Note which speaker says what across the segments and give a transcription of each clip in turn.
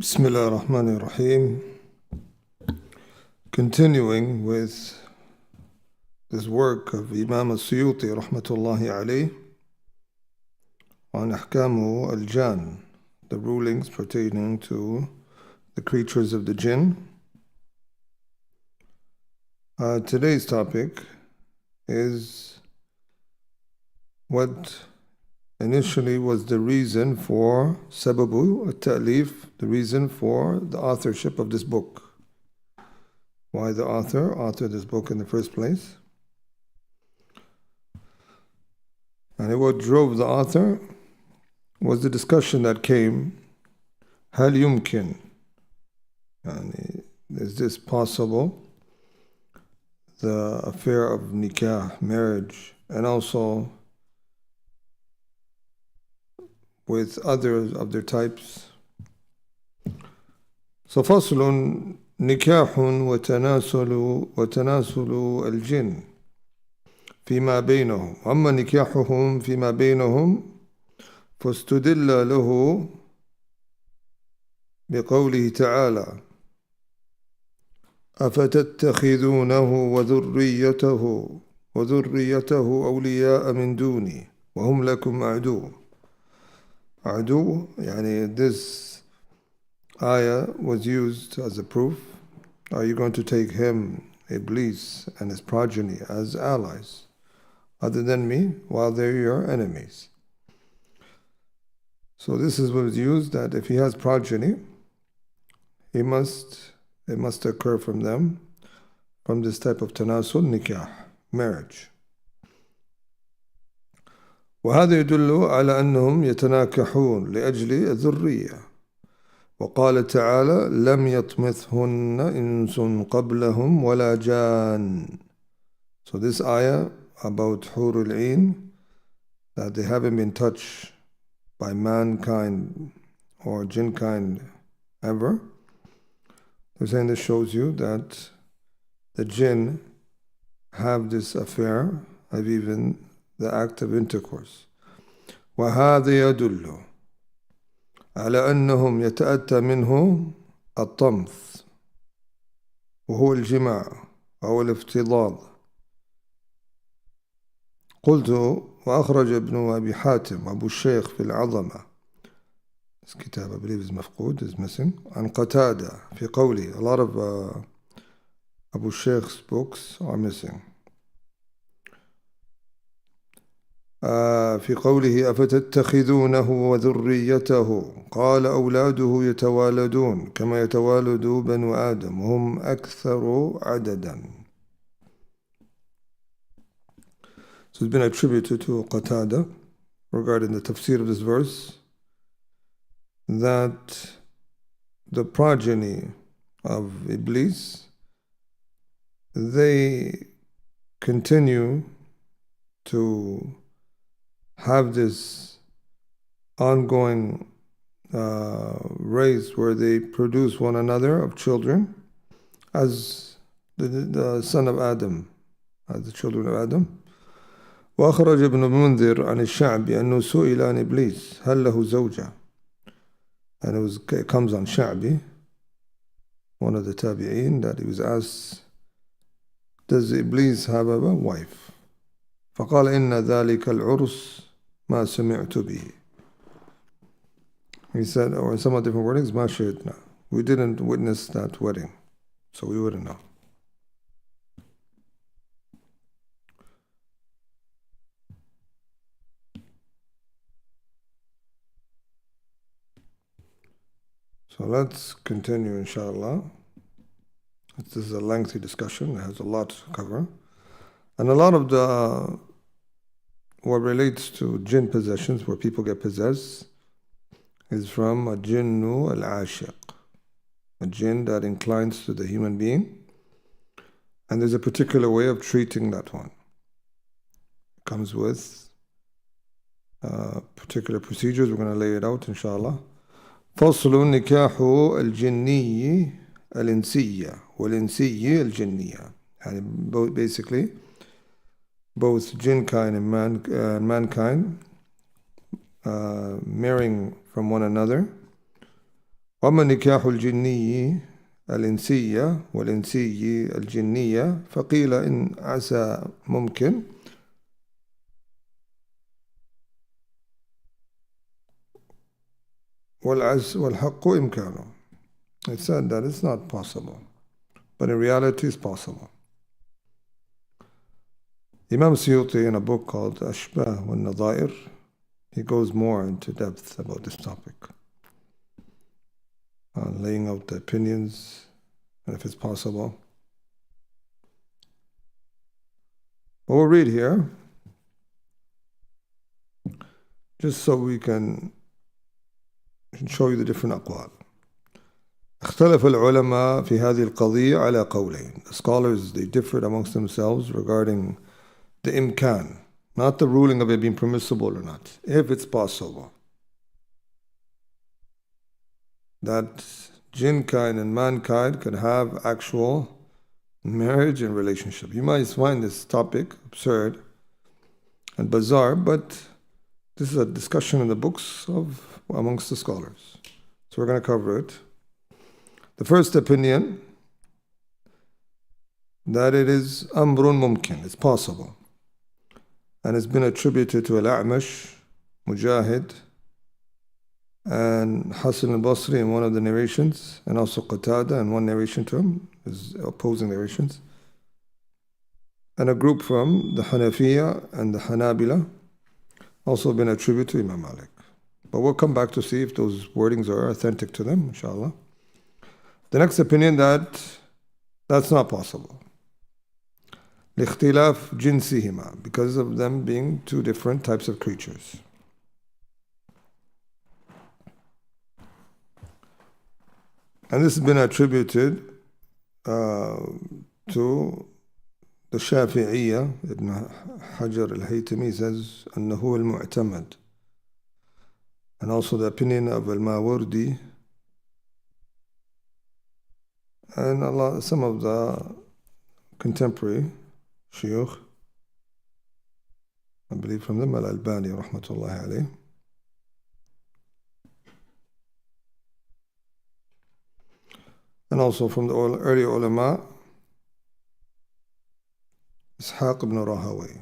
Speaker 1: Bismillah ar-Rahman ar-Rahim. Continuing with this work of Imam al-Suyuti rahmatullahi alayh on Ahkamu al-Jan, the rulings pertaining to the creatures of the Jinn. Today's topic is what initially was the reason for sababu al-ta'lif, the reason for the authorship of this book. Why the author authored this book in the first place. And what drove the author was the discussion that came, هل يمكن, is this possible? The affair of nikah, marriage, and also with others of their types. So فصل نكاح وتناسل الجن فيما بينهم. أما نكاحهم فيما بينهم فاستدل له بقوله تعالى أفتتخذونه وذريته أولياء من دوني وهم لكم عدو. عدو, this ayah was used as a proof. Are you going to take him, Iblis, and his progeny as allies, other than me, while they're your enemies? So this is what was used, that if he has progeny, it must occur from them, from this type of tanasul, nikah, marriage. وهذا يدل على أنهم يتناكحون لأجل الذرية. وقال تعالى لم يطمثهن إنس قبلهم ولا جان. So this ayah about Hur al-Ain, that they haven't been touched by mankind or jinn kind ever. They're saying this shows you that the jinn have this affair of even the act of intercourse. وهذا يدل على أنهم يتأتى منه الطمث وهو الجماع أو الافتضاض. قلت وأخرج ابن أبي حاتم أبو الشيخ في العظمة. This kitab I believe is مفقود, is missing. عن قتادة في قوله. A lot of Abu Sheikh's books are missing. في قوله أفتتخذونه وذريته قال أولاده يتوالدون كما يتوالد بنو آدم وهم أكثر عددا. So it's been attributed to Qatada regarding the tafsir of this verse that the progeny of Iblis, they continue to have this ongoing race where they produce one another of children as the son of Adam, as the children of Adam. وأخرج ابن منذر عن الشعبي أنه سئل عن إبليس هل له زوجة. And it comes on Sha'bi, one of the tabi'een, that he was asked, does Iblis have a wife? فقال إن ذلك العرس ما سمعت به. He said, or in some of different wordings, ما شهدنا. We didn't witness that wedding, so we wouldn't know. So let's continue, inshallah. This is a lengthy discussion. It has a lot to cover. And a lot of what relates to jinn possessions, where people get possessed, is from a jinnu al-ashiq, a jinn that inclines to the human being. And there's a particular way of treating that one. It comes with particular procedures. We're going to lay it out, inshallah. فصل نكاح الجني الإنسية والإنسية الجنية. And basically, both jinn kind and mankind marrying from one another وأما نكاح الجني الإنسية والإنسي الجنية فقيل إن عسى ممكن والحق إمكانه. It said that it's not possible, but in reality it's possible. Imam Suyuti, in a book called Ashbah wa Nadair, he goes more into depth about this topic, laying out the opinions and if it's possible. But we'll read here, just so we can show you the different أقوال. اختلف العلماء في هذه القضية على قولين. The scholars, they differed amongst themselves regarding the imkan, not the ruling of it being permissible or not, if it's possible that jinn kind and mankind can have actual marriage and relationship. You might find this topic absurd and bizarre, but this is a discussion in the books of amongst the scholars. So we're going to cover it. The first opinion, that it is amrun mumkin, it's possible. And it's been attributed to Al-A'mash, Mujahid, and Hasan al-Basri in one of the narrations, and also Qatada in one narration to him, his opposing narrations. And a group from the Hanafiya and the Hanabila also been attributed to Imam Malik. But we'll come back to see if those wordings are authentic to them, inshallah. The next opinion, that's not possible. لاختلاف جنسهما, because of them being two different types of creatures. And this has been attributed to the Shafi'iyya. Ibn Hajar al-Haytami says أنه المعتمد. And also the opinion of al-Mawardi and some of the contemporary shuyukh, I believe from them Al-Albani rahmatullahi alayh. And also from the early ulama, Ishaq ibn Rahawayh.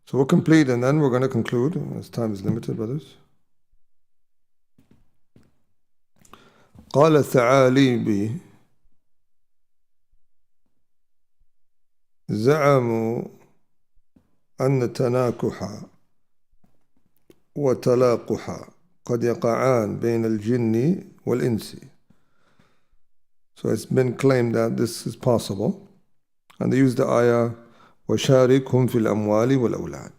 Speaker 1: So we'll complete and then we're going to conclude, as time is limited, brothers. قال الثعالبي زعموا أن التناكح وتلاقح قد يقعان بين الجن والإنس. So it's been claimed that this is possible, and they use the ayah وَشَارِكْهُمْ فِي الْأَمْوَالِ وَالْأَوْلَادِ,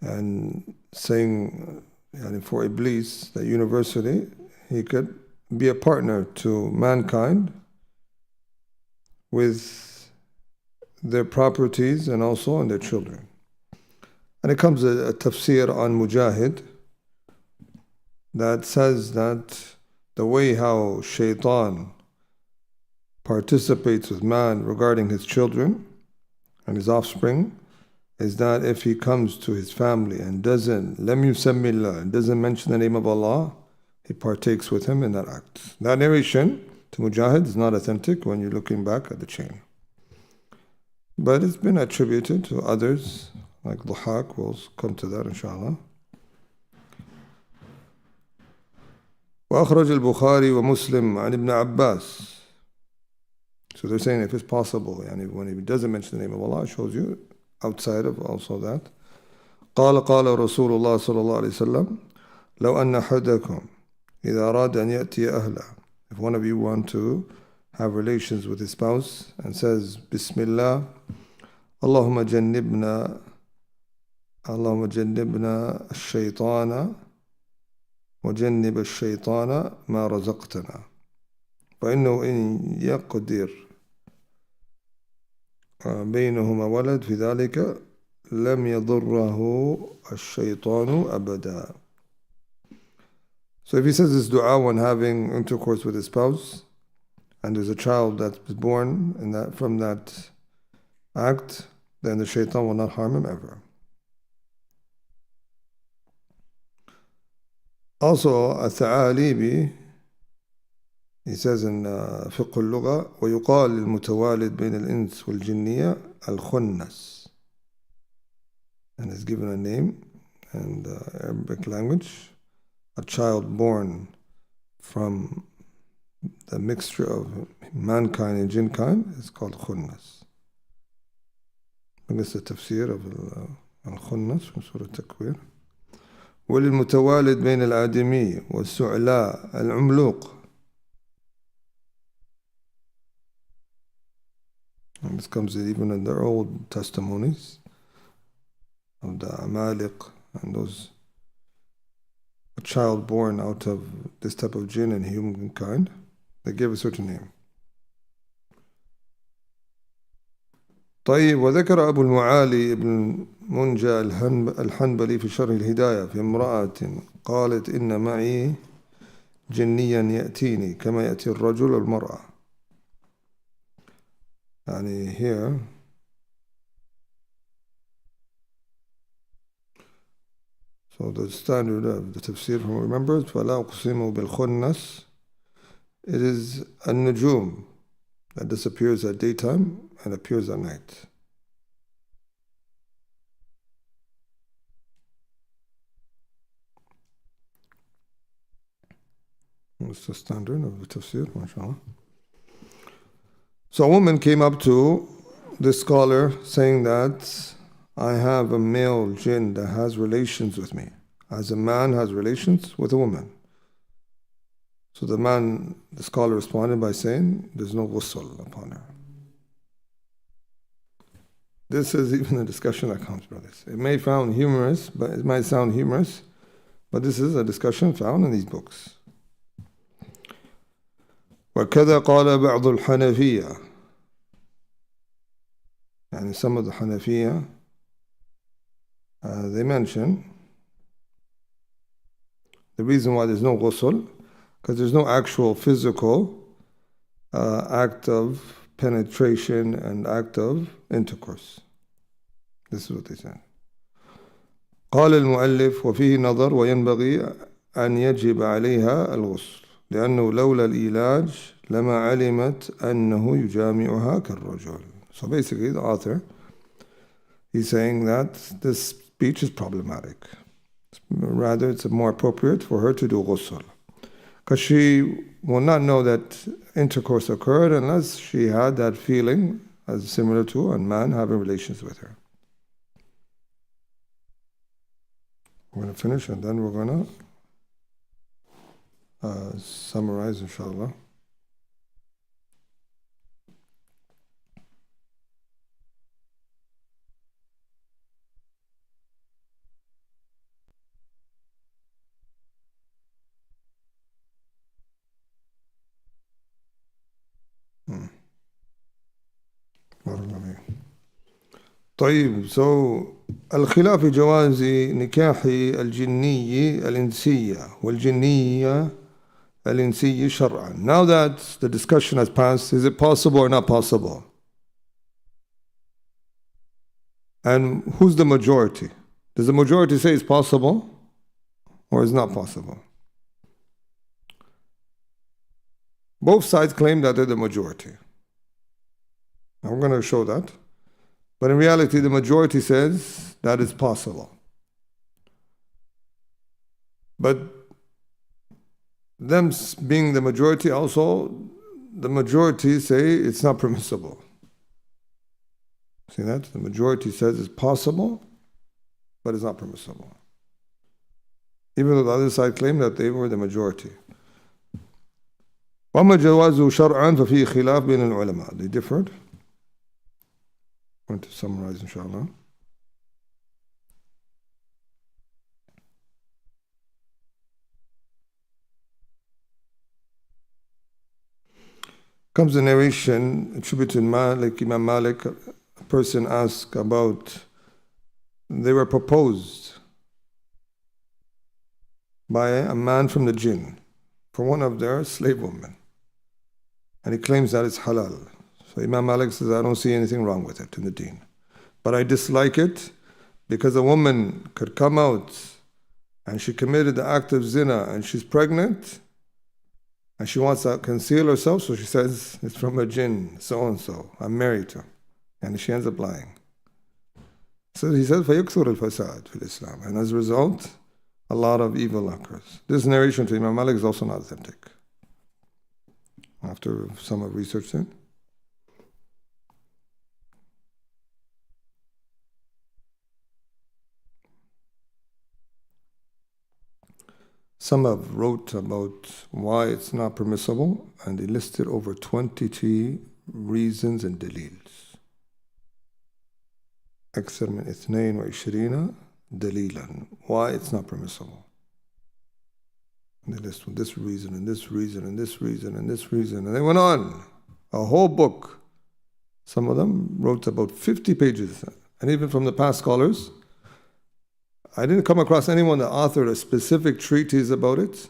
Speaker 1: and saying for Iblis, that universally he could be a partner to mankind with their properties and also on their children. And it comes a tafsir on Mujahid that says that the way how shaitan participates with man regarding his children and his offspring is that if he comes to his family and doesn't lam yusammillah, and doesn't mention the name of Allah, he partakes with him in that act. That narration to Mujahid is not authentic when you're looking back at the chain, but it's been attributed to others like Dhahak. We'll come to that inshallah. وأخرج البخاري ومسلم عن ابن عباس. So they're saying if it's possible, when he doesn't mention the name of Allah, it shows you outside of also that. قال رسول الله صلى الله عليه وسلم لو أن أحدكم إذا أراد أن يأتي أهله. If one of you want to have relations with his spouse and says Bismillah, اللهم جنبنا الشيطان وجنب الشيطان ما رزقتنا فإنه إن يقدر بينهما ولد في ذلك لم يضره الشيطان أبدا. So if he says this dua when having intercourse with his spouse, and there's a child that was born from that act, then the shaitan will not harm him ever. Also, الثعالبي, he says in فقه اللغة, ويقال للمتوالد بين الإنس والجنية الخنس. And is given a name in the Arabic language. A child born from the mixture of mankind and jinn kind is called khunnas. This is the tafsir of al-khunnas from Surah Takwir. وللمتوالد بين الآدمي والسعلاء العملوق. And this comes even in the old testimonies of the Amalik and those, a child born out of this type of jinn and humankind, they give a certain name. طيب وذكر أبو المعالي ابن منجى الحنبلي في شرح الهداية في امرأة قالت إن معي جنيا يأتيني كما يأتي الرجل والمرأة. يعني here so the standard of the tafsir from remembers فلا أقسم بالخنس, it is a nujum that disappears at daytime and appears at night. That's the standard of the tafsir, mashallah. So a woman came up to this scholar saying that I have a male jinn that has relations with me, as a man has relations with a woman. So the scholar responded by saying, there's no ghusl upon her. This is even a discussion that comes, brothers. It may sound humorous, but this is a discussion found in these books. وكذا قال بعض الحنفية. And some of the Hanafiya, they mention the reason why there's no ghusl, because there's no actual physical act of penetration and act of intercourse. This is what they said. قال المؤلف وفيه نظر وينبغي أن يجب عليها الغسل لأنه لولا الإيلاج لما علمت أنه يجامعها كالرجل. So basically the author, he's saying that this speech is problematic. Rather, it's more appropriate for her to do ghusl, because she will not know that intercourse occurred unless she had that feeling as similar to a man having relations with her. We're going to finish and then we're going to summarize, inshallah. طيب, so الخلاف في جواز نكاح الجني الإنسية والجنية الإنسية شرعا. Now that the discussion has passed, is it possible or not possible? And who's the majority? Does the majority say it's possible or it's not possible? Both sides claim that they're the majority. Now we're going to show that. But in reality, the majority says that it's possible. But them being the majority also, the majority say it's not permissible. See that? The majority says it's possible, but it's not permissible. Even though the other side claimed that they were the majority. وَأَمَّا جَوَازُ شَرْعًا فَفِيهِ خِلَافٌ بَيْنَ الْعُلَمَاء. They differed. I'm going to summarize, inshallah. Comes the narration attributed to Imam Malik. A person asked about, they were proposed by a man from the jinn for one of their slave women. And he claims that it's halal. So Imam Malik says, I don't see anything wrong with it in the deen. But I dislike it because a woman could come out and she committed the act of zina and she's pregnant and she wants to conceal herself, so she says, it's from a jinn, so-and-so, I'm married to. And she ends up lying. So he says, فَيُكْثُرُ الْفَسَادِ فِي الْإِسْلَامِ. And as a result, a lot of evil occurs. This narration to Imam Malik is also not authentic. After some have researched it. Some have wrote about why it's not permissible, and they listed over 23 reasons and dalils. أكثر من 22 دليلا why it's not permissible. And they list this reason and this reason and this reason and this reason, and they went on a whole book. Some of them wrote about 50 pages, and even from the past scholars, I didn't come across anyone that authored a specific treatise about it,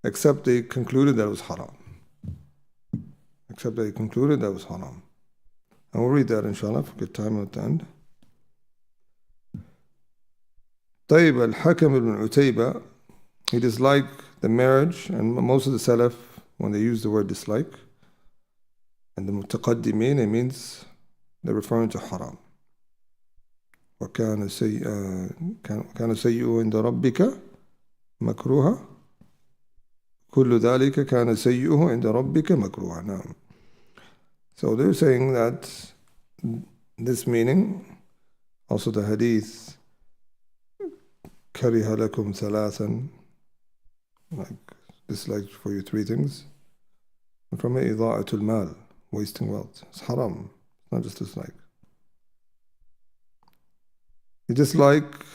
Speaker 1: except they concluded that it was haram. And we'll read that inshallah if we get time at the end. طيب al-Hakam ibn Utayba, he disliked the marriage, and most of the Salaf, when they use the word dislike, and the Mutaqaddimin, it means they're referring to haram. وكان سيئه عند ربك مكروها كل ذلك كان سيئه عند ربك مكروها. نعم. So they're saying that this meaning, also the hadith كره لكم ثلاثا, like disliked for you 3 things, and from it إضاعة المال, wasting wealth. It's haram, not just dislike. You dislike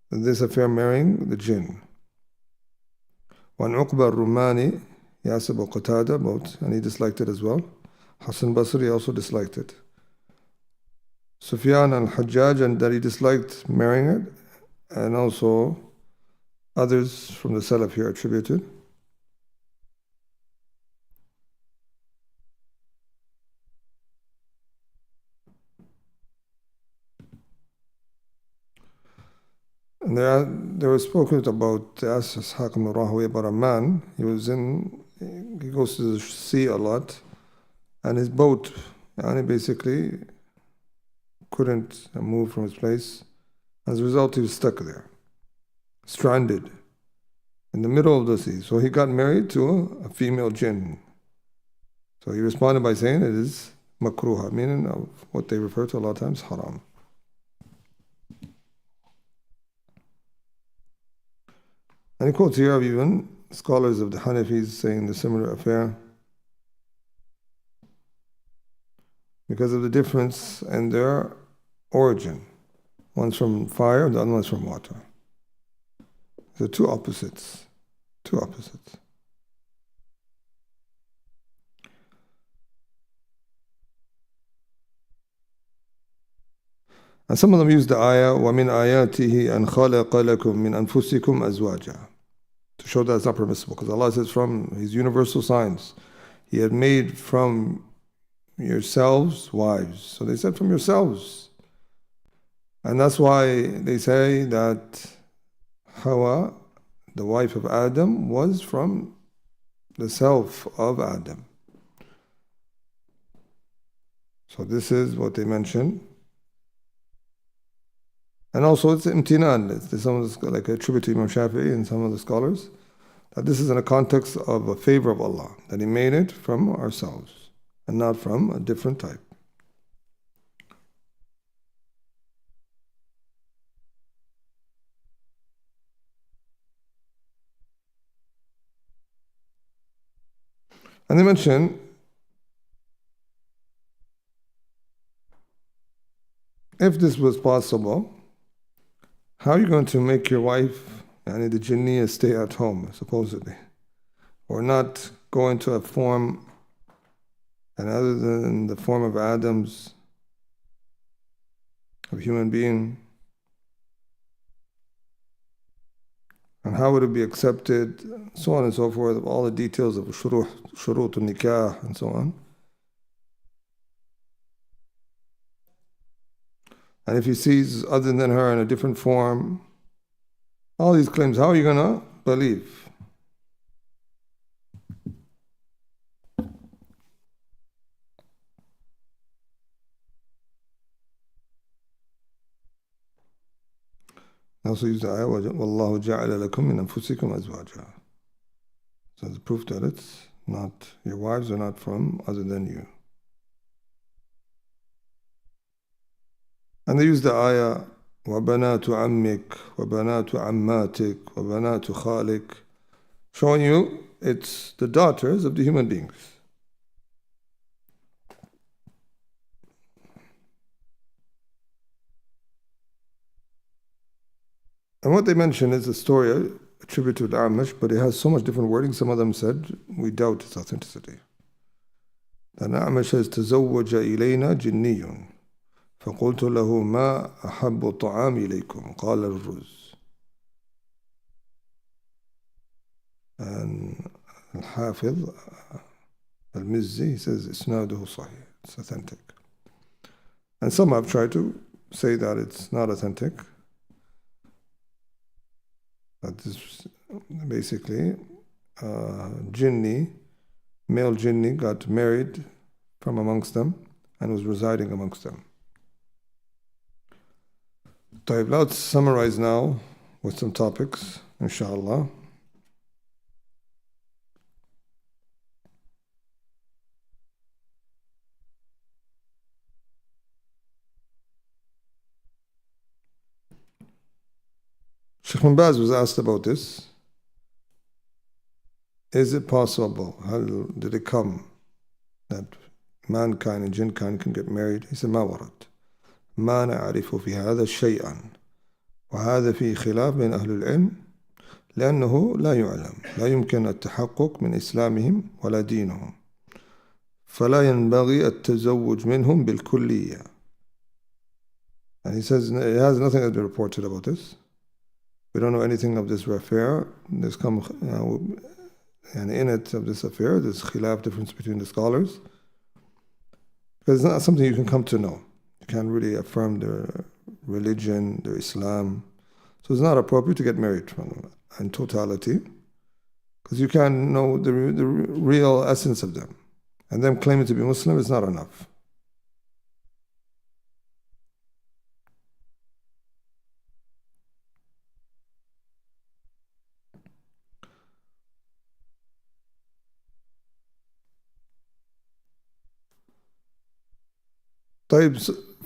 Speaker 1: this affair marrying the jinn. وعن عقبة الرماني, he asked about Qatada about, and he disliked it as well. Hassan Basri also disliked it. Sufyan al-Hajjaj, and that he disliked marrying it, and also others from the Salaf here attributed. And there was spoken about the Ishaq ibn Rahawayh about a man. He goes to the sea a lot, and his boat, and he basically couldn't move from his place. As a result, he was stuck there, stranded in the middle of the sea. So he got married to a female jinn. So he responded by saying it is makruha, meaning of what they refer to a lot of times, haram. And he quotes here of even scholars of the Hanafis saying the similar affair because of the difference in their origin. One's from fire, the other one's from water. So two opposites. And some of them use the ayah, وَمِنْ آيَاتِهِ أَنْ خَلَقَ لَكُم مِّنْ أَنفُسِكُمْ أَزْوَاجًا, to show that it's not permissible. Because Allah says from His universal signs, He had made from yourselves wives. So they said from yourselves. And that's why they say that Hawa, the wife of Adam, was from the self of Adam. So this is what they mention. And also it's imtinan. It's some of the, like attribute to Imam Shafi'i and some of the scholars, that this is in a context of a favor of Allah, that He made it from ourselves and not from a different type. And they mention if this was possible, how are you going to make your wife, yani the jinniya, stay at home, supposedly, or not go into a form, and other than the form of Adam's, of human being? And how would it be accepted, so on and so forth, all the details of shurut nikah and so on. And if he sees other than her in a different form, All these claims, how are you going to believe? Also use the ayah, وَاللَّهُ جَعَلَ لَكُم مِّنْ أَنفُسِكُمْ أَزْوَاجًا. So the proof that it's not, your wives are not from other than you. And they use the ayah, وَبَنَاتُ عَمِّكَ وَبَنَاتُ عَمَّاتِكَ وَبَنَاتُ خَالِكَ, showing you it's the daughters of the human beings. And what they mention is a story attributed to Al-Amash, but it has so much different wording. Some of them said, we doubt its authenticity. That Al-Amash says, تزوج إلينا جني فقلت له ما أحب الطعام إليكم قال الرز. And Al-Hafiz Al-Mizzi, he says, إسناده صحيح, it's authentic. And some have tried to say that it's not authentic. That this basically, Jinni, male Jinni, got married from amongst them and was residing amongst them. طيب, let's summarize now with some topics, inshallah. Sheikh Ibn Baz was asked about this. Is it possible? How did it come that mankind and jinnkind can get married? He said, ما ورد. ما نعرف في هذا شيئا. وهذا فيه خلاف بين أهل العلم لأنه لا يعلم. لا يمكن التحقق من إسلامهم ولا دينهم. فلا ينبغي التزوج منهم بالكلية. And he says, it has nothing to be reported about this. We don't know anything of this affair. There's come, and in it of this affair, there's khilaf, difference between the scholars. Because it's not something you can come to know. You can't really affirm their religion, their Islam. So it's not appropriate to get married from them in totality, because you can't know the real essence of them. And them claiming to be Muslim is not enough.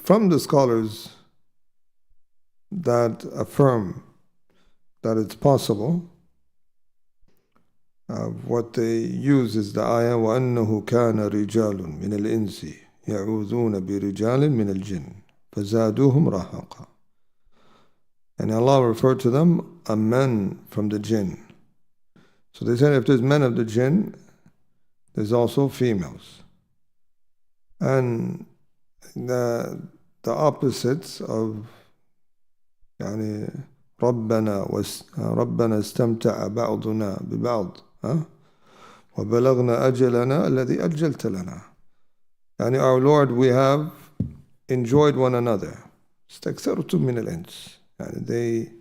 Speaker 1: From the scholars that affirm that it's possible, what they use is the ayah وَأَنَّهُ كَانَ رِجَالٌ مِنَ الْإِنسِ يَعُوذُونَ بِرِجَالٍ مِنَ الْجِنِّ فَزَادُوهُمْ رَهَقًا. And Allah referred to them a men from the jinn. So they said if there's men of the jinn, there's also females. And the opposites of يعني ربنا استمتع بعضنا ببعض وبلغنا أجلنا الذي أجلت لنا. يعني our Lord, we have enjoyed one another. استكثرتم من الإنس. يعني they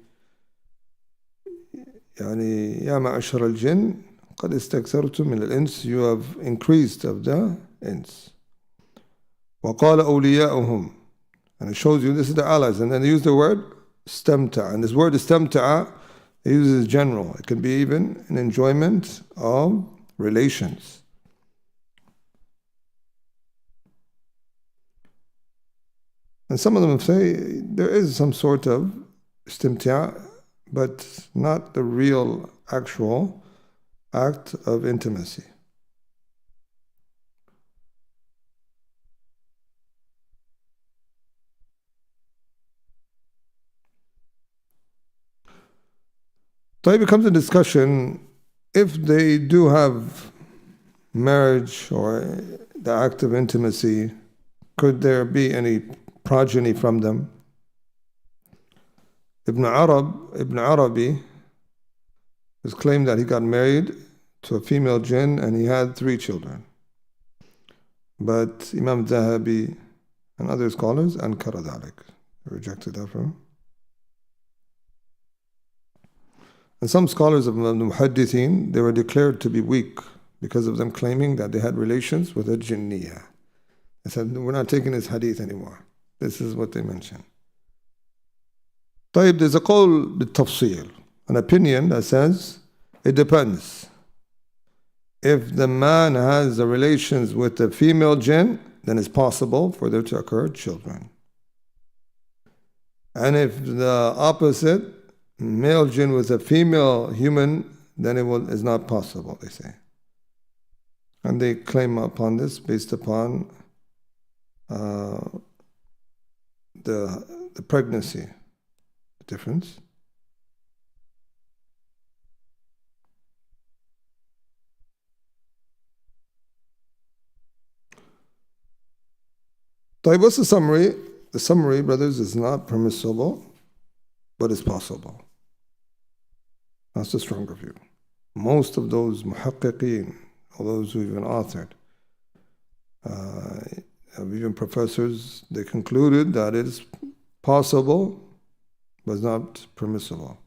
Speaker 1: يعني يا معشر الجن قد استكثرتم من الإنس, you have increased of the ins. وقال أولياؤهم, and it shows you this is the allies, and then they use the word istamta, and this word istamta, it uses general. It can be even an enjoyment of relations. And some of them say there is some sort of istimta, but not the real actual act of intimacy. So it becomes a discussion if they do have marriage or the act of intimacy, could there be any progeny from them? Ibn Arabi has claimed that he got married to a female jinn and he had 3 children. But Imam Zahabi and other scholars ankara dhalik, rejected that from him. And some scholars of the Muhaddithin, they were declared to be weak because of them claiming that they had relations with a jinniyah. They said, we're not taking this hadith anymore. This is what they mentioned. طيب, there's a qawl بالتفصيل, an opinion that says, it depends. If the man has the relations with the female jinn, then it's possible for there to occur children. And if the opposite, male jinn with a female human, then is not possible, they say. And they claim upon this based upon the pregnancy difference. What's the summary? The summary, brothers, is not permissible, but it's possible. That's the stronger view. Most of those muhaqqiqeen, or those who even authored, even professors, they concluded that it is possible, but not permissible.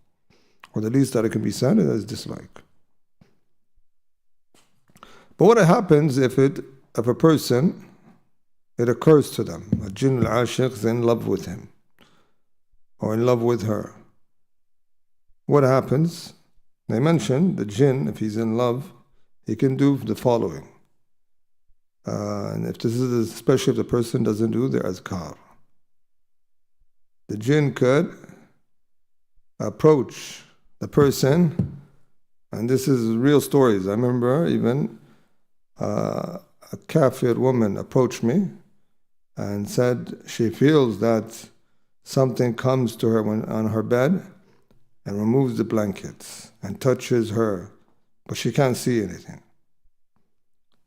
Speaker 1: Or the least that it can be said is dislike. But what happens if a person, it occurs to them, a jinn al-ashiq is in love with him, or in love with her. What happens? They mention the jinn, if he's in love, he can do the following. And if this is especially if the person doesn't do the azkar. The jinn could approach the person, and this is real stories. I remember even a kafir woman approached me and said she feels that something comes to her when on her bed and removes the blankets and touches her, but she can't see anything.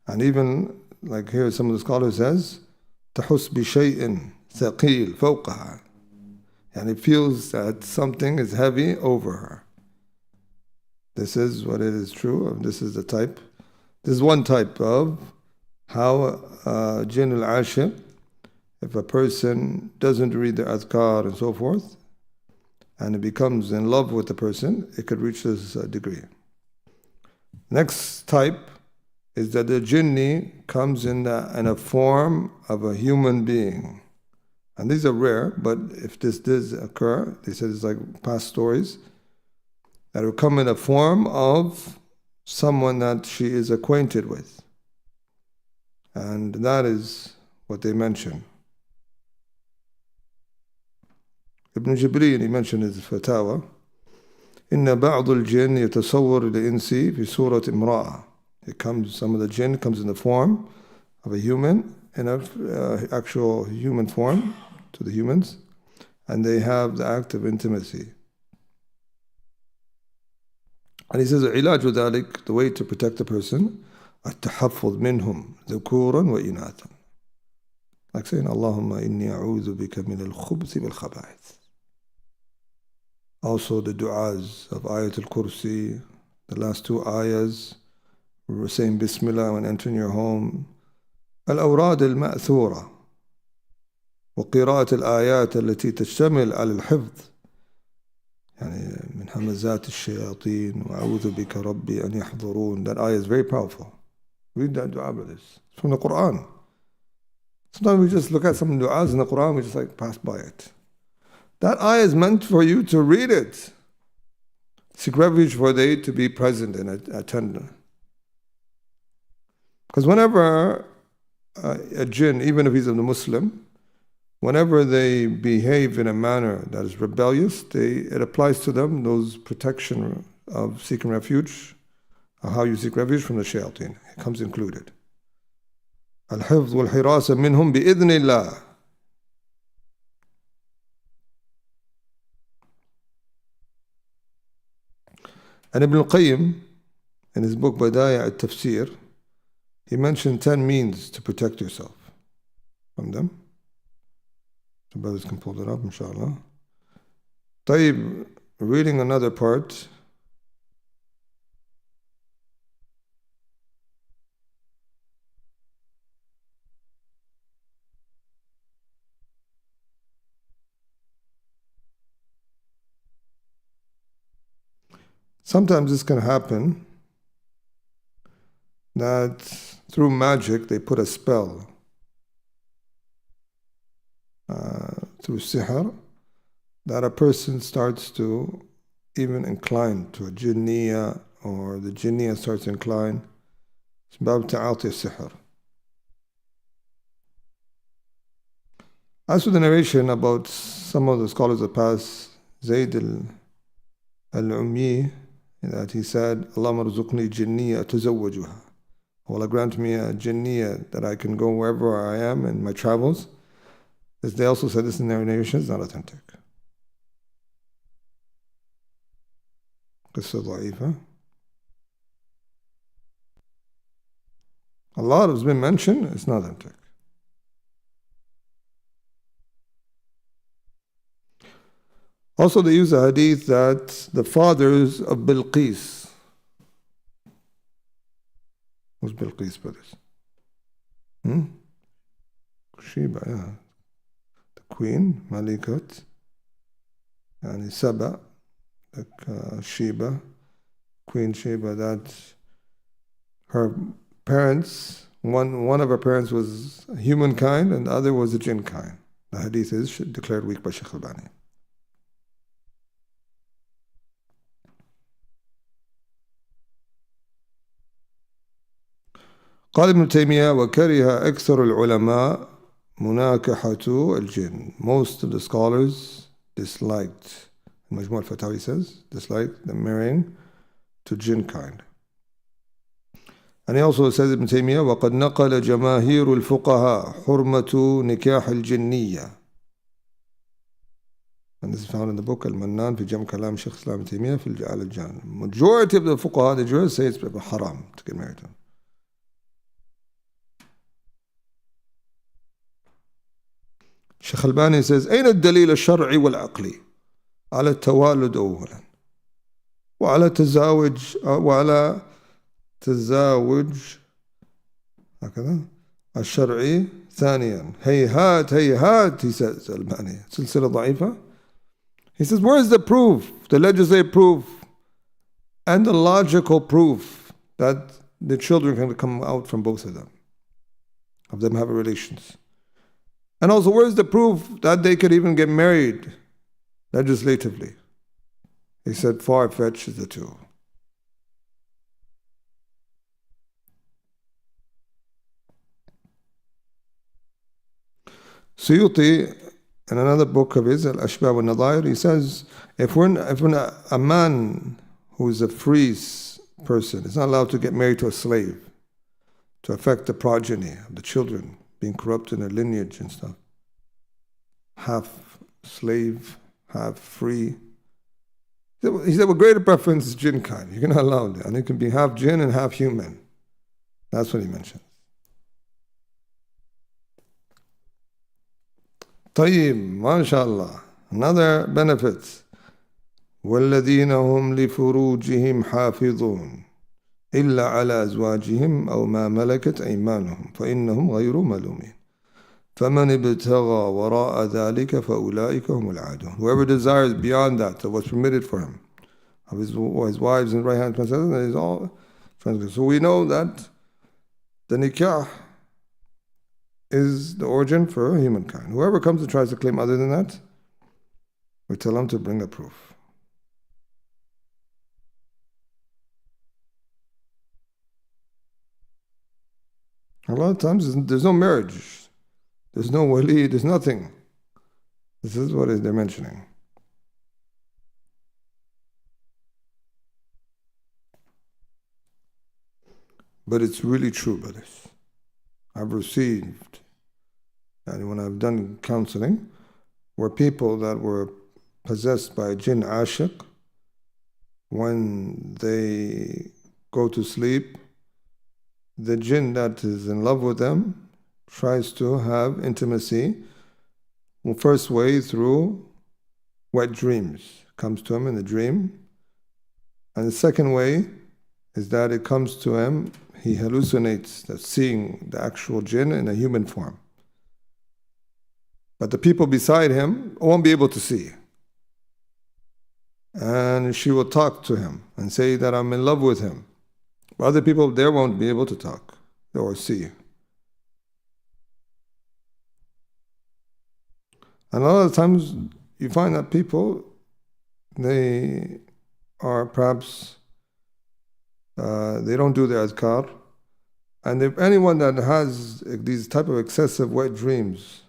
Speaker 1: And even, like here some of the scholars says, تحس بشيء ثقيل فوقها, and it feels that something is heavy over her. This is what it is true. This is the type. This is one type of how jinn al-ashiq, if a person doesn't read the adhkar and so forth, and it becomes in love with the person, it could reach this degree. Next type is that the jinni comes in a form of a human being. And these are rare, but if this does occur, they said it's like past stories, that will come in a form of someone that she is acquainted with. And that is what they mention. Ibn Jibreel, he mentioned his fatawa, إن بعض الجن يتصور الإنس في صورة امرأة. Some of the jinn comes in the form of a human, in an actual human form to the humans, and they have the act of intimacy. And he says, علاج ذلك, the way to protect the person, التحفظ منهم ذكورا وإناثا. Like saying, اللهم إني أعوذ بك من الخبث والخبائث. Also the du'as of Ayatul Kursi, the last two ayahs, we're saying Bismillah when entering your home. الأوراد المأثورة وقراءة الآيات التي تشتمل على الحفظ يعني من همزات الشياطين وأعوذ بك ربي أن يحضرون. That ayah is very powerful. Read that dua, brothers. It's from the Quran. Sometimes we just look at some du'as in the Quran, we just like pass by it. That ayah is meant for you to read it. Seek refuge for they to be present and attend. Because whenever a jinn, even if he's a Muslim, whenever they behave in a manner that is rebellious, it applies to them those protection of seeking refuge, how you seek refuge from the shayateen. It comes included. الحفظ والحراسة منهم بإذن الله. And Ibn al-Qayyim, in his book Badaya' al-Tafsir, he mentioned 10 means to protect yourself from them. The brothers can pull that up, inshallah. طيب, reading another part. sometimes this can happen that through magic they put a spell through sihr, that a person starts to even incline to a jinniya, or the jinniya starts to incline. It's bab ta'ati sihr. As for the narration about some of the scholars of the past, Zayd al-Ummi, that he said, Allahumma rzuqni jinniya tuzawwajuha. Allah grant me a jinniya that I can go wherever I am in my travels. As they also said this in their narration, is not authentic. قصة ضعيفة. A lot has been mentioned, it's not authentic. Also, they use a hadith that the fathers of Bilqis, who's Bilqis brothers? Sheba, yeah. The queen, Malikat, and Saba, like Sheba, Queen Sheba, that her parents, one of her parents was humankind and the other was a jinn kind. The hadith is declared weak by Shaykh Al-Albani. قال ابن تيمية وكره أكثر العلماء مناكحة الجن. Most of the scholars disliked, Majmu' al-Fatawi says, disliked the marrying to jinn kind. And he also says ابن تيمية وقد نقل جماهير الفقهاء حرمة نكاح الجنية. And this is found in the book Al-Mannan في جمع كلام شيخ الإسلام ابن تيمية في الجعل الجان. Majority of the fuqaha, the jurists, say it's haram to get married to him. Shaykh Al-Albani says أين الدليل الشرعي والعقلي على التوالد أولا وعلى تزاوج هكذا الشرعي ثانيا. هيهات he says Al-Albani, سلسلة ضعيفة. He says, where is the proof, the legislative proof and the logical proof that the children can come out from both of them having relations? And also, where's the proof that they could even get married legislatively? He said, far-fetched is the two. Suyuti, in another book of his, Al-Ashbah wa Nadair, he says, if a man who is a free person is not allowed to get married to a slave to affect the progeny of the children, being corrupt in their lineage and stuff. Half slave, half free. He said, well, greater preference is jinn kind. You're not allowed that. And it can be half jinn and half human. That's what he mentions. طيب, mashallah. Another benefit. وَالَّذِينَ هُمْ لِفُرُوجِهِمْ حَافِظُونَ إلا على أزواجهم أو ما ملكت أيمانهم فإنهم غير ملومين فمن ابتغى وراء ذلك فأولئك هم العادون. Whoever desires beyond that of what's permitted for him, of his wives and right hand princesses, that is all transgressed. So we know that the nikah is the origin for humankind. Whoever comes and tries to claim other than that, we tell him to bring a proof. A lot of times there's no marriage, there's no wali, there's nothing. This is what they're mentioning. But it's really true, brothers. I've received, and when I've done counseling, where people that were possessed by a jinn ashiq, when they go to sleep, the jinn that is in love with them tries to have intimacy, first way through wet dreams, comes to him in the dream. And the second way is that it comes to him, he hallucinates that seeing the actual jinn in a human form. But the people beside him won't be able to see. and she will talk to him and say that I'm in love with him. But other people there won't be able to talk or see. And a lot of times you find that people, they are perhaps, they don't do the adhkar. And if anyone that has these type of excessive wet dreams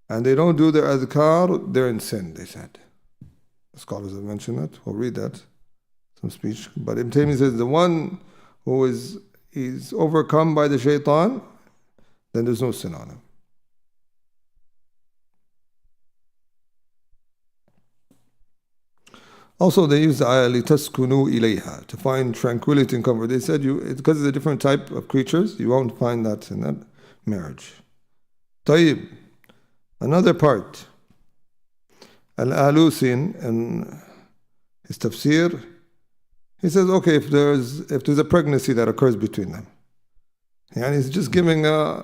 Speaker 1: and they don't do their adhkar, they're in sin, they said. Scholars have mentioned that. We'll read that, some speech. But Ibn Taymiyyah says the one who is overcome by the shaitan, then there's no sin on him. Also, they use the ayah لِتَسْكُنُوا إِلَيْهَا, to find tranquility and comfort. They said because it's a different type of creatures, you won't find that in that marriage. طيب, another part. Al-Alusi in his tafsir, he says, okay, if there's a pregnancy that occurs between them, and he's just giving a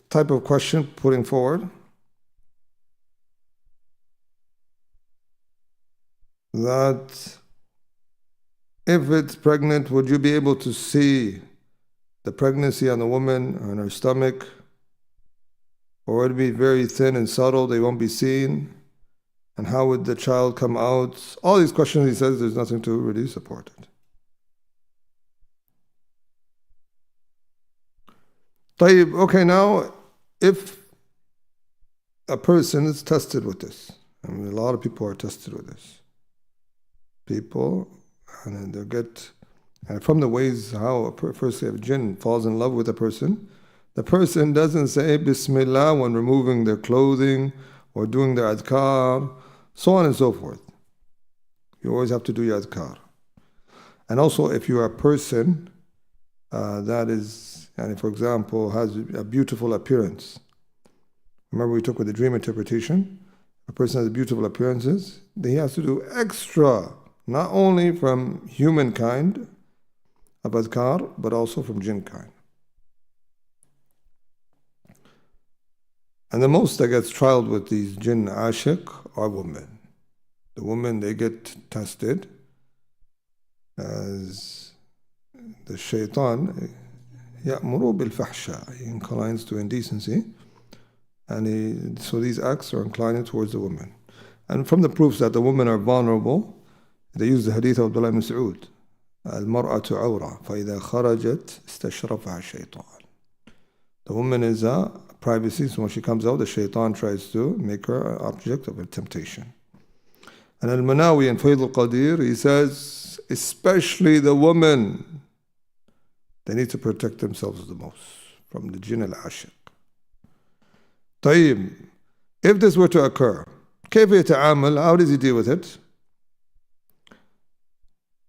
Speaker 1: type of question, putting forward that if it's pregnant, would you be able to see the pregnancy on the woman or in her stomach? Or would it be very thin and subtle, they won't be seen? And how would the child come out? All these questions, he says, there's nothing to really support it. طيب, okay, now, if a person is tested with this, I mean, a lot of people are tested with this. People, and they get, and from the ways how firstly a jinn falls in love with a person, the person doesn't say Bismillah when removing their clothing or doing their adhkar, so on and so forth. You always have to do your adhkar. And also, if you are a person that is, and for example, has a beautiful appearance. Remember we took with the dream interpretation, a person has beautiful appearances, then he has to do extra, not only from humankind of adhkar, but also from jinn kind. And the most that gets trialed with these jinn ashiq are women. The women, they get tested as the shaitan, يَأْمُرُ بِالْفَحْشَى, he inclines to indecency, and so these acts are inclining towards the woman. And from the proofs that the women are vulnerable, they use the hadith of Abdullah ibn Mas'ud, الْمَرْأَةُ عَوْرَةٌ فَإِذَا خَرَجَتْ اسْتَشْرَفَهَا الشَّيْطَانِ. The woman is a privacy, so when she comes out, the shaitan tries to make her an object of a temptation. And Al-Manawi in Fayd al-Qadir, he says, especially the women, they need to protect themselves the most from the jinn al-ashiq. طيب, if this were to occur, كيف يتعامل? How does he deal with it?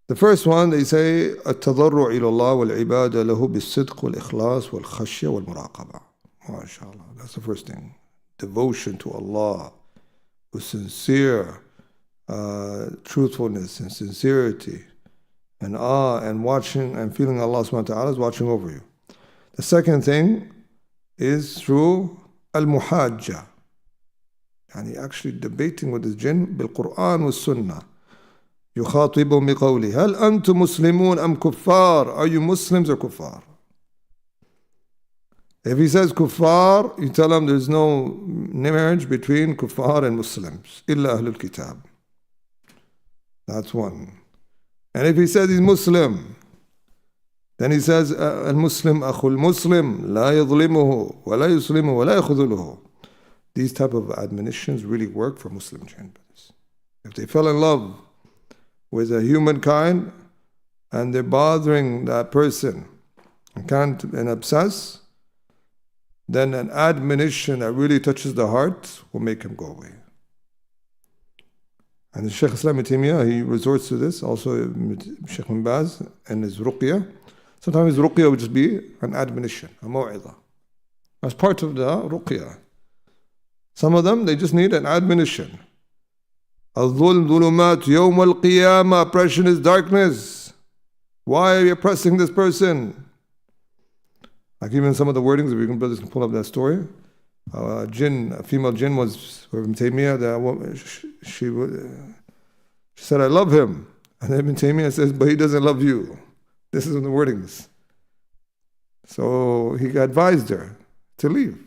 Speaker 1: The first one, they say, التضرع إلى الله والعبادة له بالصدق والإخلاص والخشية والمراقبة. MashaAllah, that's the first thing. Devotion to Allah with sincere truthfulness and sincerity and awe and watching and feeling Allah subhanahu wa ta'ala is watching over you. The second thing is through al-muhajjah, yani actually debating with the jinn bil-Quran wa sunnah. يخاطبهم بقوله هل أنتم مسلمون أم كفار? Are you Muslims or kuffar? If he says kuffar, you tell him there's no marriage between kuffar and Muslims. إلا أهل الكتاب. That's one. And if he says he's Muslim, then he says المسلم أخو المسلم لا يظلمه ولا يسلمه ولا يخذله. These type of admonitions really work for Muslim jinn. If they fell in love with a humankind and they're bothering that person and obsess, then an admonition that really touches the heart will make him go away. And the Shaykh Islam Ibn Taymiyyah, he resorts to this, also Shaykh Ibn Baz and his ruqyah. Sometimes his ruqyah would just be an admonition, a maw'idah, as part of the ruqyah. Some of them, they just need an admonition. Al-dhulm dhulumat yawm al-qiyamah, oppression is darkness. Why are you oppressing this person? Like even some of the wordings, if you brothers can pull up that story. A female jinn was Ibn Taymiyyah, she said, I love him. And Ibn Taymiyyah says, but he doesn't love you. This is in the wordings. So he advised her to leave.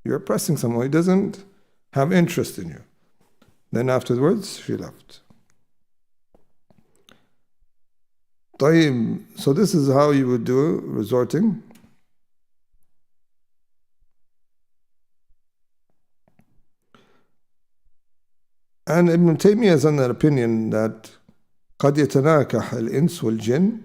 Speaker 1: You're oppressing someone. He doesn't have interest in you. Then afterwards, she left. طيب, so this is how you would do resorting. And Ibn Taymiyyah is on that opinion that قد يتناكح الإنس والجن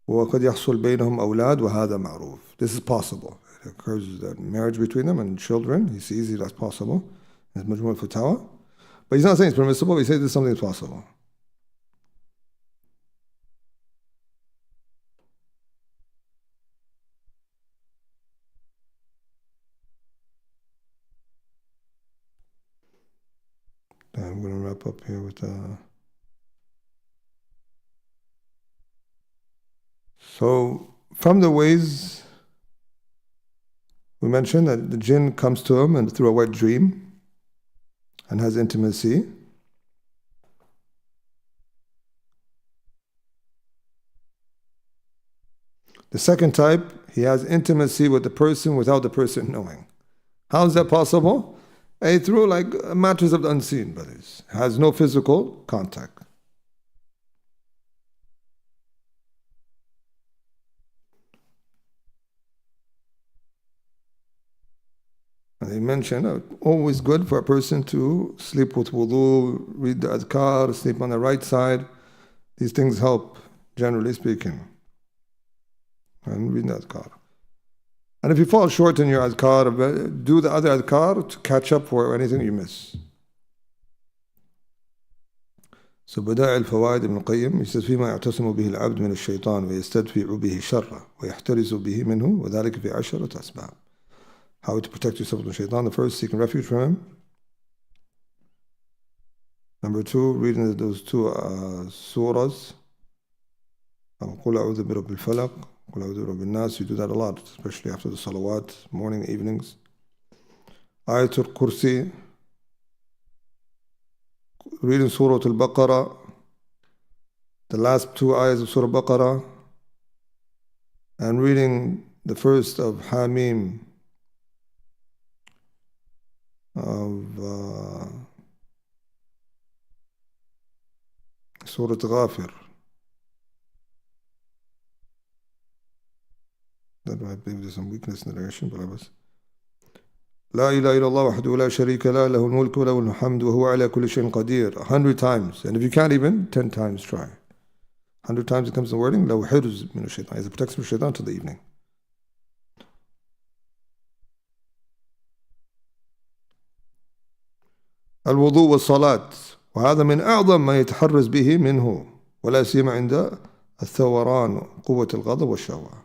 Speaker 1: وقد يحصل بينهم أولاد وهذا معروف. This is possible. It occurs that marriage between them and children. He sees that's possible. It's Majmu' al-Fatawa. But he's not saying it's permissible. He says this is something that's possible. I'm going to wrap up here with So from the ways we mentioned that the jinn comes to him and through a wet dream and has intimacy. The second type, he has intimacy with the person without the person knowing. How is that possible? Through like matters of the unseen, brothers. Has no physical contact. And they mentioned always good for a person to sleep with wudu, read the adhkar, sleep on the right side. These things help, generally speaking. And read the adhkar. And if you fall short in your adhkar, do the other adhkar to catch up for anything you miss. So بدائع الفوائد ابن القيم he says فيما يعتصم به العبد من الشيطان ويستدفع به شره ويحترز به منه وذلك في 10 أسباب. How to protect yourself from shaitan. The first, seeking refuge from him. Number 2, reading those 2 surahs. قُلْ أَعُوذُ بِرَبِّ الْفَلَقِ قُلْ أَعُوذُ بِرَبِّ النَّاسِ. You do that a lot, especially after the salawat, morning, evenings. Ayatul Kursi. Reading Surah Al-Baqarah. The last 2 ayahs of Surah Al-Baqarah. And reading the first of Hamim. Of Surah Ghafir. That might be there's some weakness in the narration, but I was لا إله إلا الله وحده لا شريك له له الملك وله الحمد وهو على كل شيء قدير 100 times. And if you can't even, 10 times try. 100 times it comes in the wording لو حرز من الشيطان. It protects from shaitan till the evening. الوضوء والصلاة وهذا من أعظم ما يتحرز به منه ولا سيما عند الثوران قوة الغضب والشهوة.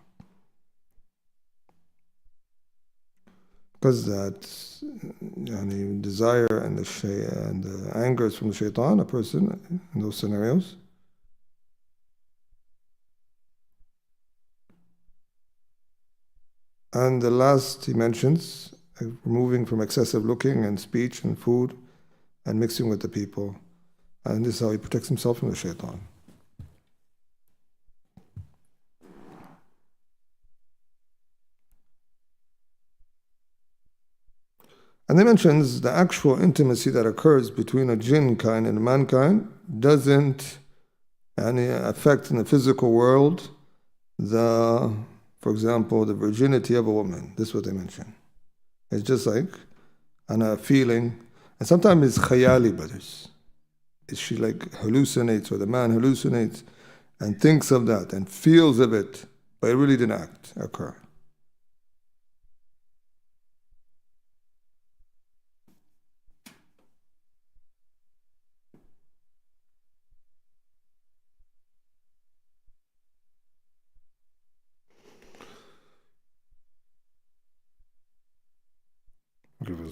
Speaker 1: Because that desire and the anger is from the shaitan, a person in those scenarios. And the last he mentions, removing from excessive looking and speech and food and mixing with the people. And this is how he protects himself from the shaitan. And he mentions the actual intimacy that occurs between a jinn kind and a mankind doesn't affect in the physical world for example, the virginity of a woman. This is what they mention. It's just like a feeling. And sometimes it's khayali, brothers. She like hallucinates, or the man hallucinates and thinks of that and feels of it, but it really didn't occur.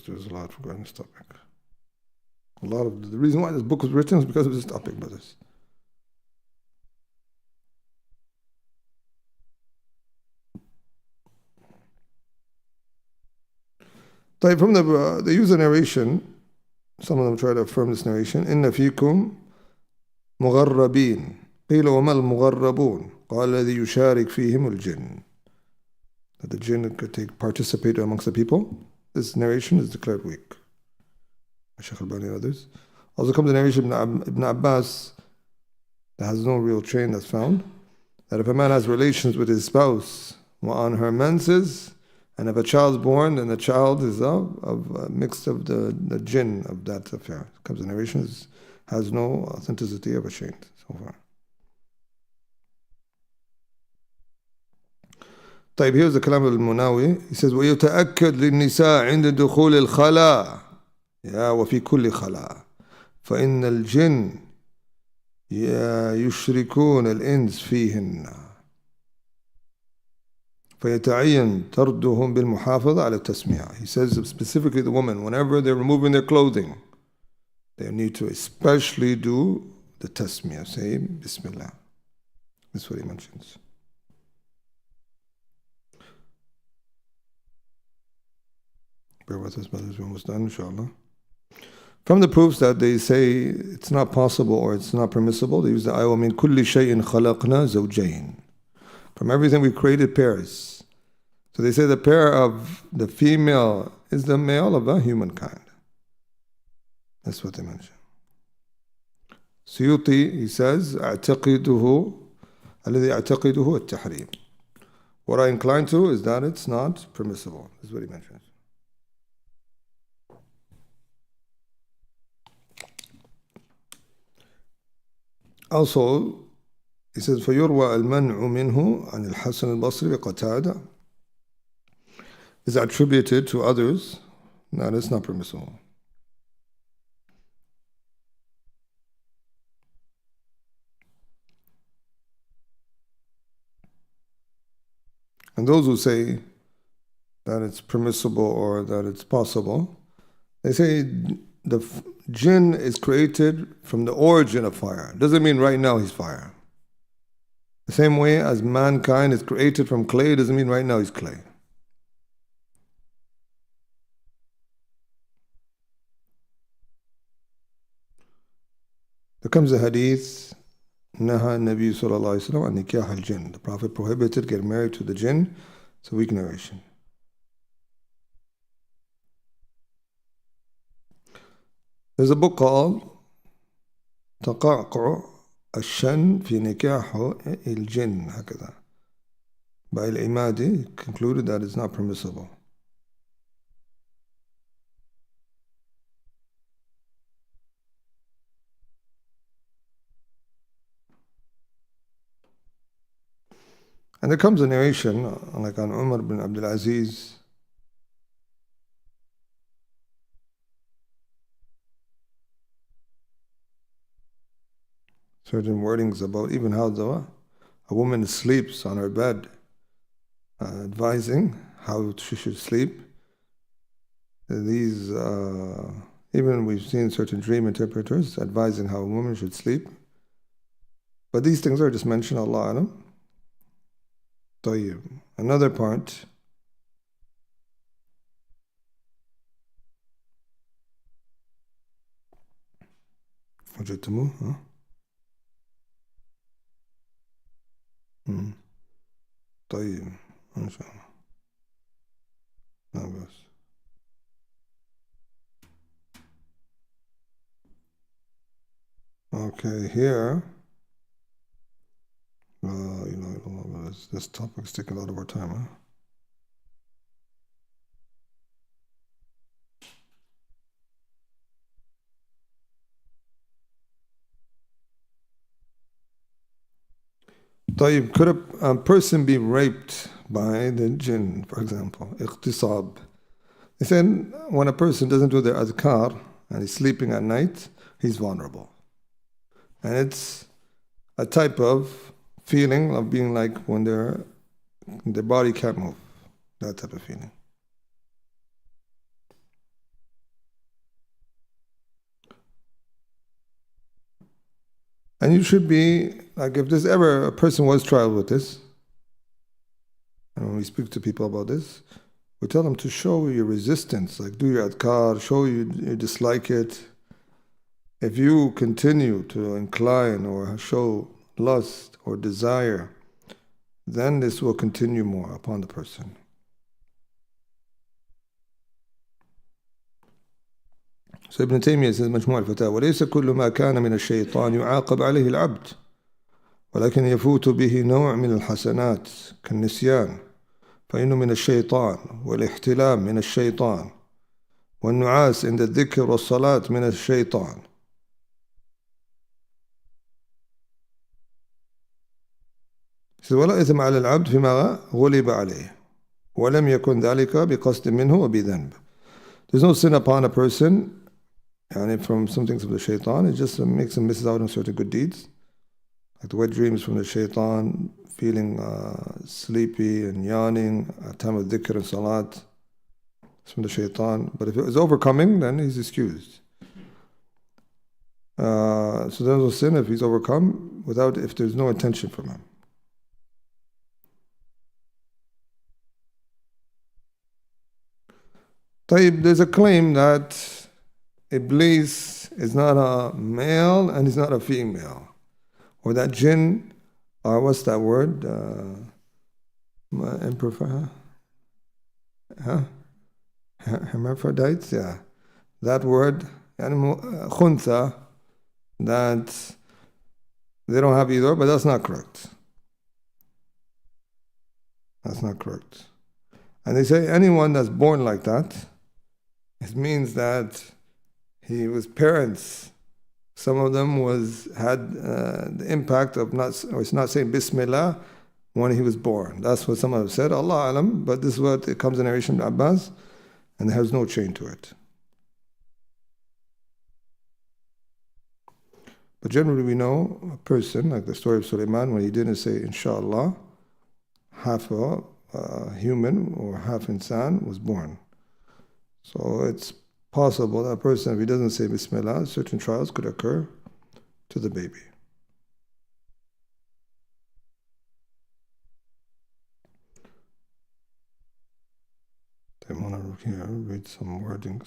Speaker 1: There's a lot regarding this topic. A lot of the reason why this book was written is because of this topic, brothers. From they use a narration. Some of them try to affirm this narration. إن فيكم مغربين قيل وما المغربون قال الذي يشارك فيهم الجن. That the jinn could participate amongst the people. This narration is declared weak. Shaykh al-Bani and others. Also comes the narration of Ibn Abbas that has no real chain that's found. That if a man has relations with his spouse while on her menses, and if a child is born, then the child is mixed of the jinn of that affair. Comes the narration has no authenticity of a chain so far. طيب, here's the kalam al-Munawi. He says, وَيُتَأَكَّدْ لِلنِّسَاءِ عِنْدَ دُخُولِ الْخَلَاءِ وفي كل خلاء فإن الجن يشركون الإنس فيهن فيتعين طردهم بالمحافظة على التسمية. He says specifically the women, whenever they're removing their clothing, they need to especially do the tasmiyah, say Bismillah. That's what he mentions. Bear with us, brothers, we're almost done, inshallah. From the proofs that they say it's not possible or it's not permissible, they use the ayah, وَمِن كُلِّ شَيْءٍ خَلَقْنَا زَوْجَيْنِ. From everything we created pairs. So they say the pair of the female is the male of a humankind. That's what they mention. Suyuti, he says, أعتقده الذي أعتقده التحريم. What I incline to is that it's not permissible. This is what he mentions. Also, he says, فَيُرْوَى الْمَنْعُ مِنْهُ عَنِ الْحَسَنِ الْبَصْرِ وَقَتَادَةَ is attributed to others. That is not permissible. And those who say that it's permissible or that it's possible, they say the jinn is created from the origin of fire. Doesn't mean right now he's fire. The same way as mankind is created from clay, doesn't mean right now he's clay. There comes a hadith, Naha Nabi Sallallahu Alaihi Wasallam an nikah al-jinn. The Prophet prohibited getting married to the jinn. It's a weak narration. There's a book called تقعقع الشن في نكاح الجن هكذا by Al-Imadi, concluded that it's not permissible. And there comes a narration like on Umar bin Abdul Aziz, certain wordings about even how a woman sleeps on her bed, advising how she should sleep. These, even we've seen certain dream interpreters advising how a woman should sleep. But these things are just mentioned, Allah Alam. طيب. Another part. وجدتموه؟ ها؟ طيب إن شاء الله. لا بس. Okay, here. This topic is taking a lot of our time, huh? طيب, could a person be raped by the jinn, for example? اغتصاب. They said when a person doesn't do their adhkar and he's sleeping at night, he's vulnerable. And it's a type of feeling of being like when their body can't move. That type of feeling. And you should be, like, if there's ever a person was tried with this, and when we speak to people about this, We tell them to show your resistance, like do your adhkar, show you dislike it. If you continue to incline or show lust or desire, then this will continue more upon the person. So Ibn Taymiyyah says, مجموع الفتاوى وليس كل ما كان من الشيطان يعاقب عليه العبد ولكن يفوت به نوع من الحسنات كالنسيان فإنه من الشيطان والاحتلام من الشيطان والنعاس عند الذكر والصلاة من الشيطان. ولا إثم على العبد فيما غلب عليه ولم يكن ذلك بقصد منه وبذنب. There's no sin upon a person from some things of the shaitan. It just makes him miss out on certain good deeds, like the wet dreams from the shaitan, feeling sleepy and yawning at time of dhikr and salat. It's from the shaitan. But if it was overcoming, then he's excused. So there's no sin if he's overcome if there's no intention from him. There's a claim that Iblis is not a male and he's not a female. Or that Jinn, or what's that word? Hermaphrodites, yeah. That word, khuntha, that they don't have either, but that's not correct. That's not correct. And they say anyone that's born like that, it means that he was parents. Some of them had the impact of not saying Bismillah when he was born. That's what some of them said. Allah alam, but this is what it comes in narration from Abbas, and there has no chain to it. But generally we know a person, like the story of Sulaiman, when he didn't say Inshallah, half a human or half insan was born. So it's possible that a person, if he doesn't say Bismillah, certain trials could occur to the baby. I want to read some wordings.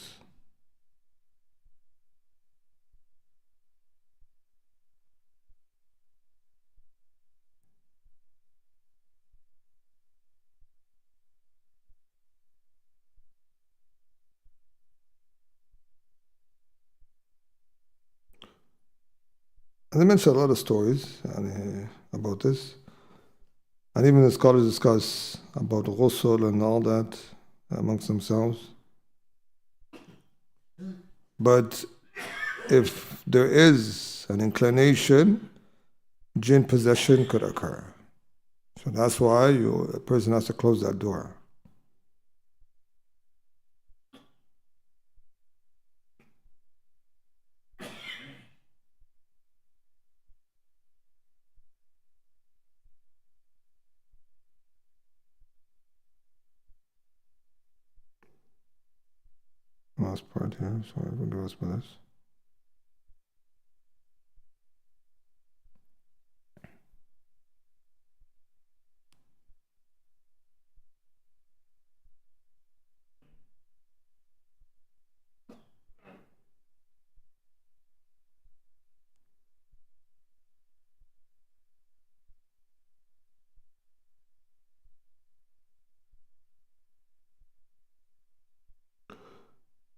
Speaker 1: And they mention a lot of stories about this. And even the scholars discuss about ghusl and all that amongst themselves. But if there is an inclination, jinn possession could occur. So that's why a person has to close that door. Last part here, sorry, forgive us for this.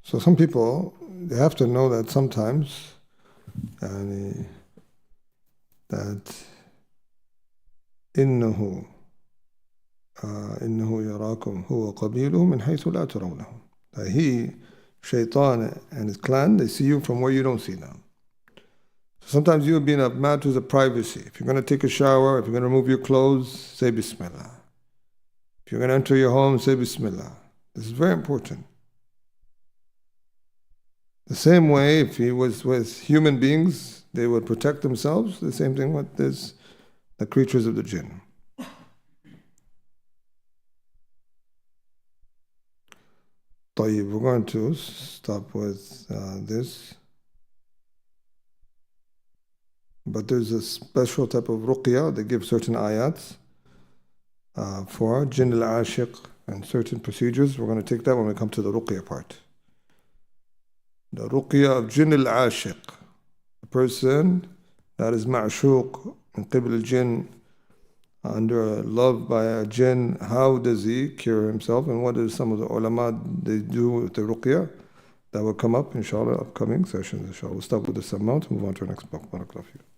Speaker 1: So some people, they have to know that sometimes that إنه يراكم هو قبيله من حيث لا ترونه. That he, Shaitan and his clan, they see you from where you don't see them. So sometimes you'll be in a matters of privacy. If you're going to take a shower, if you're going to remove your clothes, say Bismillah. If you're going to enter your home, say Bismillah. This is very important. The same way, if he was with human beings, they would protect themselves. The same thing with the creatures of the jinn. We're going to stop with this. But there's a special type of ruqya. They give certain ayats for jinn al-ashiq and certain procedures. We're going to take that when we come to the ruqya part. The ruqya of Jinn al-Ashiq, a person that is ma'shuq in qibl al-Jinn, under love by a Jinn. How does he cure himself, and what is some of the ulama they do with the ruqya? That will come up inshallah upcoming sessions inshallah. We'll stop with this amount and move on to our next book. Barakallahu feekum.